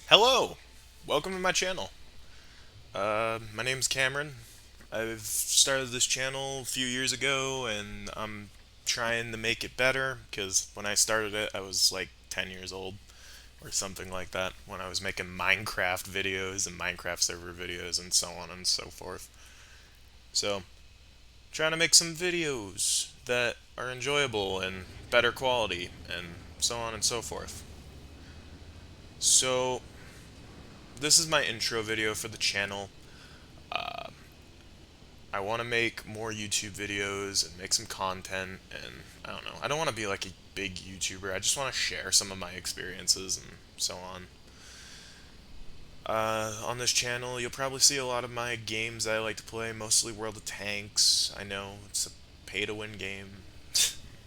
Hello! Welcome to my channel. My name's Cameron. I've started this channel a few years ago and I'm trying to make it better because when I started it, I was like 10 years old or something like that when I was making Minecraft videos and Minecraft server videos and so on and so forth. So, trying to make some videos that are enjoyable and better quality and so on and so forth. So, this is my intro video for the channel. I want to make more YouTube videos and make some content, and I don't know. I don't want to be like a big YouTuber. I just want to share some of my experiences and so on. On this channel, you'll probably see a lot of my games that I like to play, mostly World of Tanks. I know it's a pay-to-win game,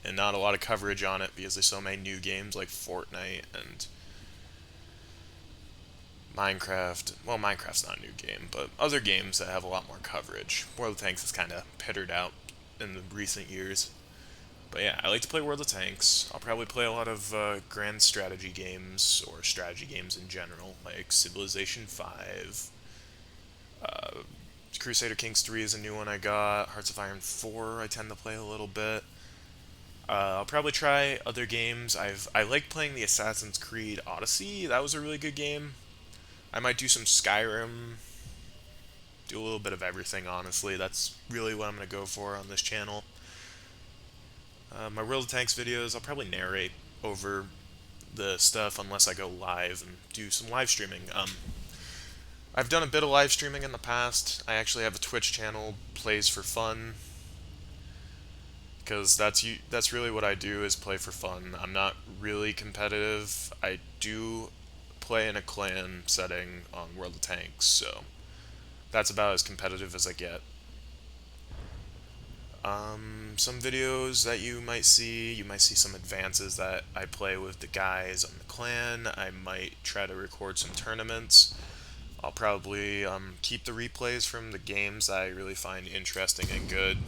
and not a lot of coverage on it because there's so many new games like Fortnite and Minecraft. Well, Minecraft's not a new game, but other games that have a lot more coverage. World of Tanks is kind of pittered out in the recent years. But yeah, I like to play World of Tanks. I'll probably play a lot of grand strategy games or strategy games in general, like Civilization 5. Crusader Kings 3 is a new one I got. Hearts of Iron 4 I tend to play a little bit. I'll probably try other games. I like playing the Assassin's Creed Odyssey. That was a really good game. I might do some Skyrim. Do a little bit of everything, honestly. That's really what I'm going to go for on this channel. My World of Tanks videos, I'll probably narrate over the stuff unless I go live and do some live streaming. I've done a bit of live streaming in the past. I actually have a Twitch channel, Plays for Fun, because that's really what I do is play for fun. I'm not really competitive. I do play in a clan setting on World of Tanks, so that's about as competitive as I get. Some videos that you might see some advances that I play with the guys on the clan. I might try to record some tournaments. I'll probably keep the replays from the games that I really find interesting and good.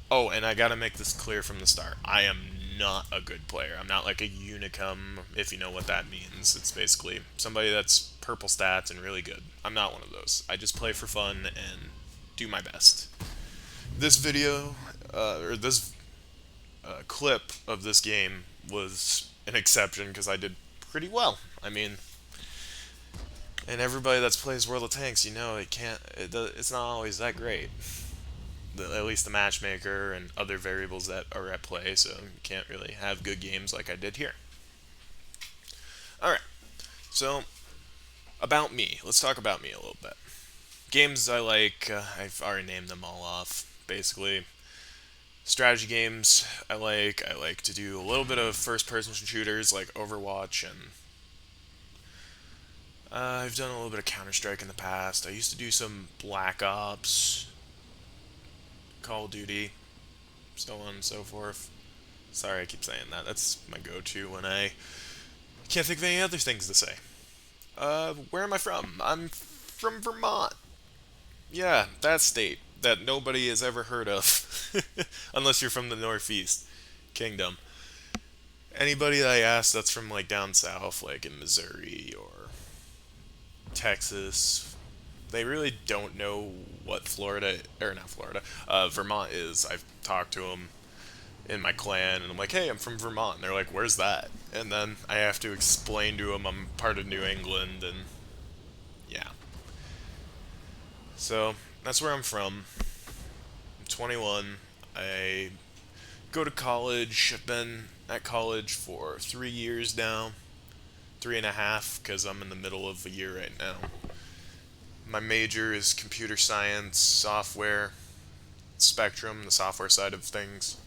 Oh, and I gotta make this clear from the start. I am not a good player. I'm not like a unicum, if you know what that means. It's basically somebody that's purple stats and really good. I'm not one of those. I just play for fun and do my best. This video, or this clip of this game was an exception because I did pretty well. I mean, and everybody that plays World of Tanks, you know, it's not always that great. At least the matchmaker and other variables that are at play, so you can't really have good games like I did here. All right, so about me. Let's talk about me a little bit. Games I like, I've already named them all off. Basically, strategy games I like. I like to do a little bit of first-person shooters like Overwatch, and I've done a little bit of Counter Strike in the past. I used to do some Black Ops, Call of Duty, so on and so forth. Sorry, I keep saying that. That's my go-to when I can't think of any other things to say. Where am I from? I'm from Vermont. Yeah, that state that nobody has ever heard of, unless you're from the Northeast Kingdom. Anybody that I ask that's from like down south, like in Missouri or Texas, they really don't know what Florida, or not Florida, Vermont is. I've talked to them in my clan, and I'm like, hey, I'm from Vermont. And they're like, where's that? And then I have to explain to them I'm part of New England, and yeah. So that's where I'm from. I'm 21. I go to college. I've been at college for 3 years now, 3.5, because I'm in the middle of a year right now. My major is computer science, software, Spectrum, the software side of things.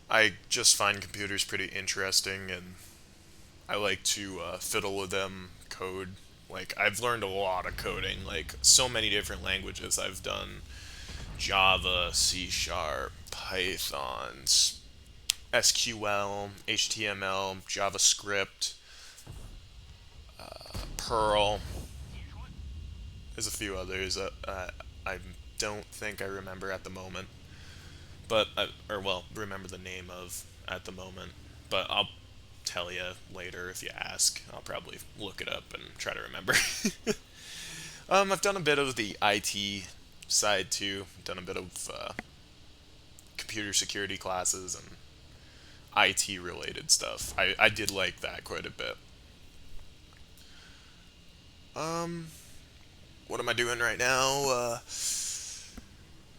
I just find computers pretty interesting, and I like to fiddle with them, code. Like, I've learned a lot of coding, like, so many different languages. I've done Java, C Sharp, Python, SQL, HTML, JavaScript, Perl. There's a few others that I don't think I remember at the moment, or well, remember the name of at the moment. But I'll tell you later if you ask. I'll probably look it up and try to remember. I've done a bit of the IT side too. Done a bit of computer security classes and IT related stuff. I did like that quite a bit. Um, what am I doing right now?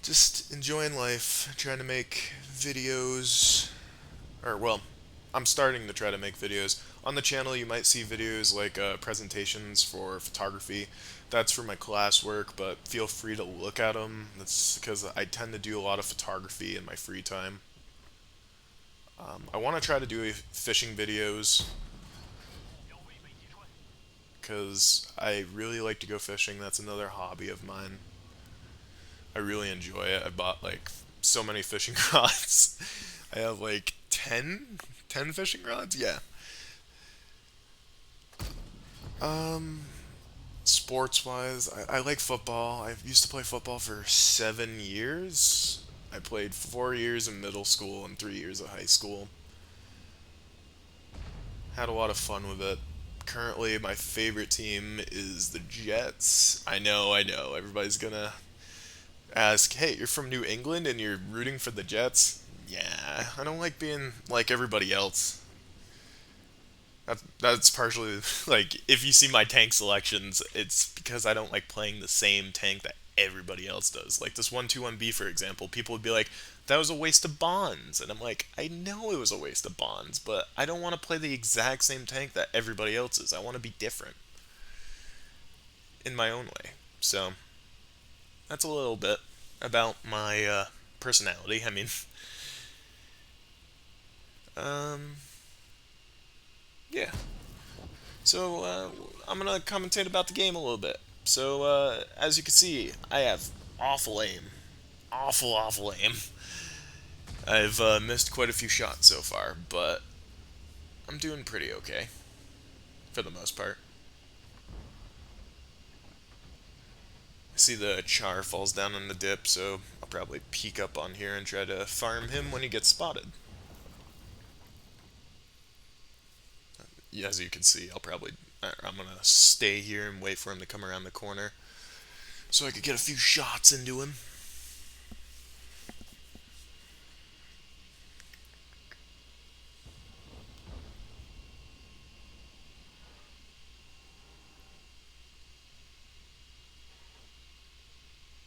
Just enjoying life, trying to make videos. Or, well, I'm starting to try to make videos. On the channel, you might see videos like presentations for photography. That's for my classwork, but feel free to look at them. That's because I tend to do a lot of photography in my free time. I want to try to do fishing videos because I really like to go fishing. That's another hobby of mine. I really enjoy it. I bought like so many fishing rods. I have like 10 fishing rods? Yeah. Um, Sports wise, I like football. I used to play football for 7 years. I played 4 years in middle school and 3 years of high school. Had a lot of fun with it. Currently, my favorite team is the Jets. I know. Everybody's gonna ask, hey, you're from New England and you're rooting for the Jets? Yeah, I don't like being like everybody else. That's partially like if you see my tank selections, it's because I don't like playing the same tank that everybody else does. Like this 121B, for example, people would be like, "That was a waste of bonds," and I'm like, "I know it was a waste of bonds, but I don't want to play the exact same tank that everybody else is. I want to be different in my own way." So that's a little bit about my personality. I mean, um, yeah. So I'm gonna commentate about the game a little bit. So as you can see, I have awful aim, awful aim. I've missed quite a few shots so far, but I'm doing pretty okay for the most part. I see the Char falls down on the dip, so I'll probably peek up on here and try to farm him when he gets spotted. As you can see, I'm gonna stay here and wait for him to come around the corner so I could get a few shots into him.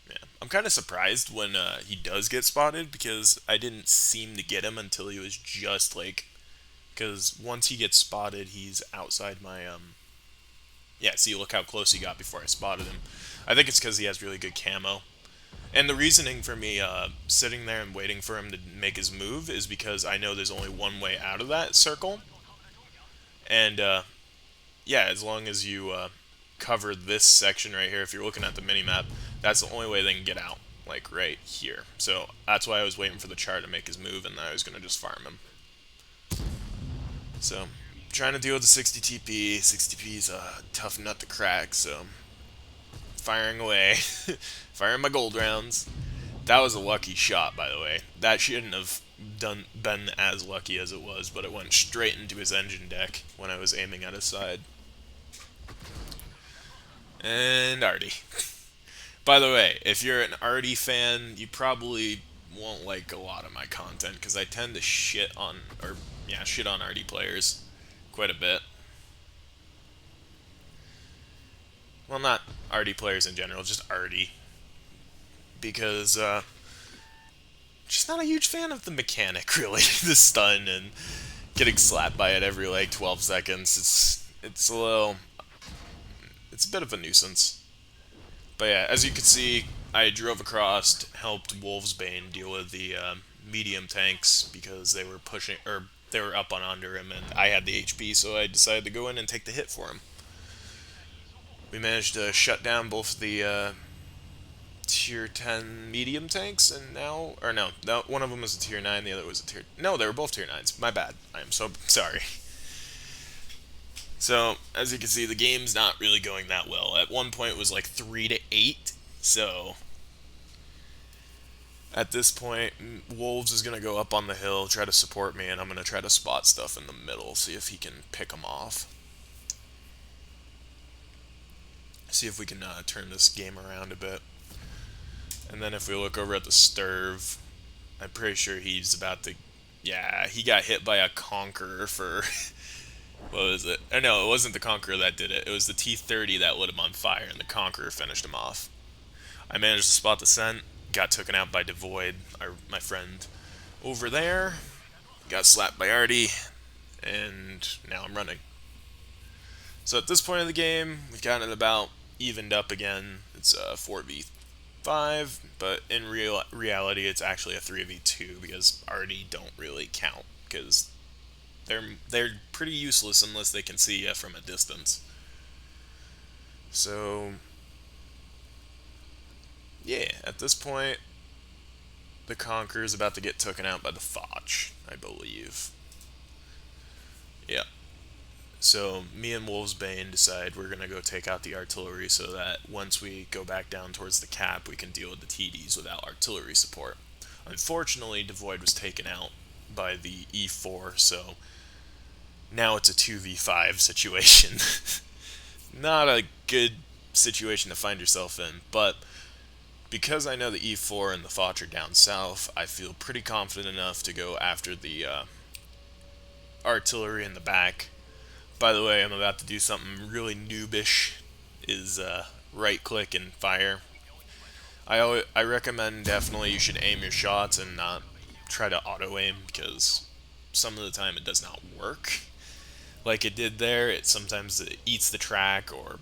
Yeah, I'm kind of surprised when he does get spotted because I didn't seem to get him until he was just like, because once he gets spotted, he's outside my Yeah, see, look how close he got before I spotted him. I think it's because he has really good camo. And the reasoning for me sitting there and waiting for him to make his move is because I know there's only one way out of that circle. And yeah, as long as you cover this section right here, if you're looking at the mini-map, that's the only way they can get out, like right here. So that's why I was waiting for the char to make his move, and I was going to just farm him. So, trying to deal with the 60 TP. 60 TP is a tough nut to crack, so firing away. Firing my gold rounds. That was a lucky shot, by the way. That shouldn't have been as lucky as it was, but it went straight into his engine deck when I was aiming at his side. And Artie. By the way, if you're an Artie fan, you probably won't like a lot of my content because I tend to shit on Artie players quite a bit. Well, not Artie players in general, just Artie. Because just not a huge fan of the mechanic, really. The stun and getting slapped by it every like 12 seconds. It's a bit of a nuisance. But yeah, as you can see, I drove across, helped Wolfsbane deal with the medium tanks because they were pushing, or they were up on under him, and I had the HP, so I decided to go in and take the hit for him. We managed to shut down both the tier 10 medium tanks, and now, or no, one of them was a tier 9, the other was a tier, no, they were both tier 9s, my bad, I am so sorry. So, as you can see, the game's not really going that well. At one point it was like 3-8, so At this point, Wolves is going to go up on the hill, try to support me, and I'm going to try to spot stuff in the middle, see if he can pick them off. See if we can turn this game around a bit. And then if we look over at the Sturv, I'm pretty sure he's about to. Yeah, he got hit by a Conqueror for. What was it? Oh, no, it wasn't the Conqueror that did it. It was the T-30 that lit him on fire, and the Conqueror finished him off. I managed to spot the scent, got taken out by Devoid, my friend over there, got slapped by Artie, and now I'm running. So at this point of the game, we've gotten it about evened up again. It's a 4v5, but in reality, it's actually a 3v2 because Artie don't really count because they're pretty useless unless they can see you from a distance. So yeah, at this point, the Conqueror is about to get taken out by the Foch, I believe. Yeah. So me and Wolvesbane decide we're gonna go take out the artillery so that once we go back down towards the cap, we can deal with the TDs without artillery support. Unfortunately, Devoid was taken out by the E4, so now it's a 2v5 situation. Not a good situation to find yourself in, but because I know the E4 and the Foch are down south, I feel pretty confident enough to go after the artillery in the back. By the way, I'm about to do something really noobish, is right click and fire. I recommend definitely you should aim your shots and not try to auto aim because some of the time it does not work. Like it did there, it eats the track or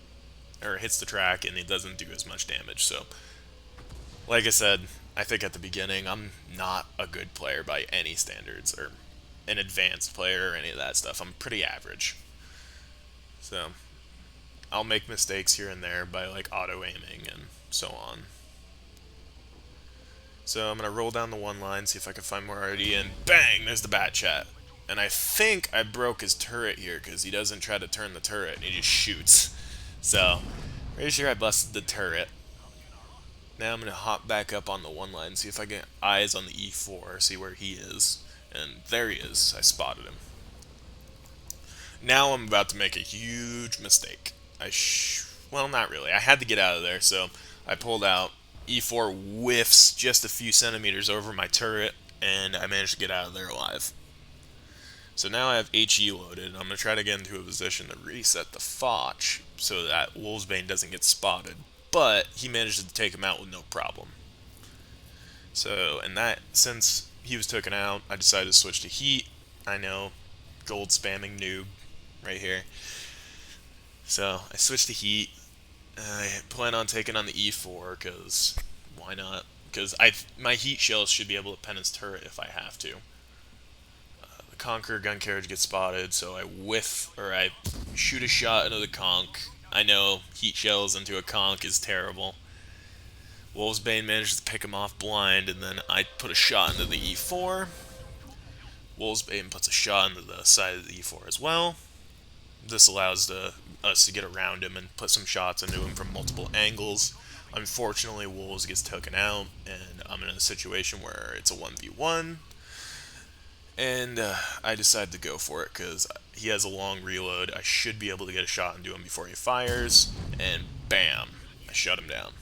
hits the track and it doesn't do as much damage. So, like I said, I think at the beginning I'm not a good player by any standards or an advanced player or any of that stuff. I'm pretty average. So, I'll make mistakes here and there by like auto aiming and so on. So I'm gonna roll down the one line, see if I can find more Artie, and bang! There's the Bat Chat. And I think I broke his turret here because he doesn't try to turn the turret and he just shoots. So, pretty sure I busted the turret. Now I'm gonna hop back up on the one line, see if I get eyes on the E4, see where he is. And there he is. I spotted him. Now I'm about to make a huge mistake. Well, not really. I had to get out of there, so I pulled out. E4 whiffs just a few centimeters over my turret, and I managed to get out of there alive. So now I have HE loaded, and I'm going to try to get into a position to reset the Foch so that Wolvesbane doesn't get spotted. But he managed to take him out with no problem. So, since he was taken out, I decided to switch to Heat. I know, gold spamming noob right here. So I switched to Heat. I plan on taking on the E4 because why not? Because my Heat shells should be able to pen his turret if I have to. The Conqueror gun carriage gets spotted, so I shoot a shot into the Conch. I know Heat shells into a Conch is terrible. Wolvesbane manages to pick him off blind, and then I put a shot into the E4. Wolvesbane puts a shot into the side of the E4 as well. This allows us to get around him and put some shots into him from multiple angles. Unfortunately, Wolves gets taken out, and I'm in a situation where it's a 1v1. And I decide to go for it because he has a long reload. I should be able to get a shot into him before he fires, and bam, I shut him down.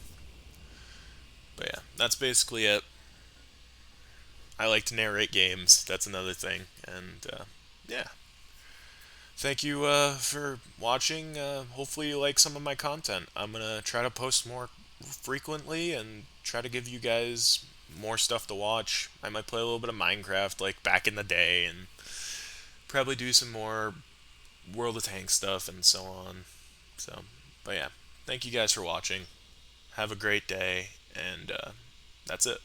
But yeah, that's basically it. I like to narrate games, that's another thing, and yeah. Thank you for watching. Hopefully, you like some of my content. I'm going to try to post more frequently and try to give you guys more stuff to watch. I might play a little bit of Minecraft like back in the day and probably do some more World of Tanks stuff and so on. So, but yeah, thank you guys for watching. Have a great day, and that's it.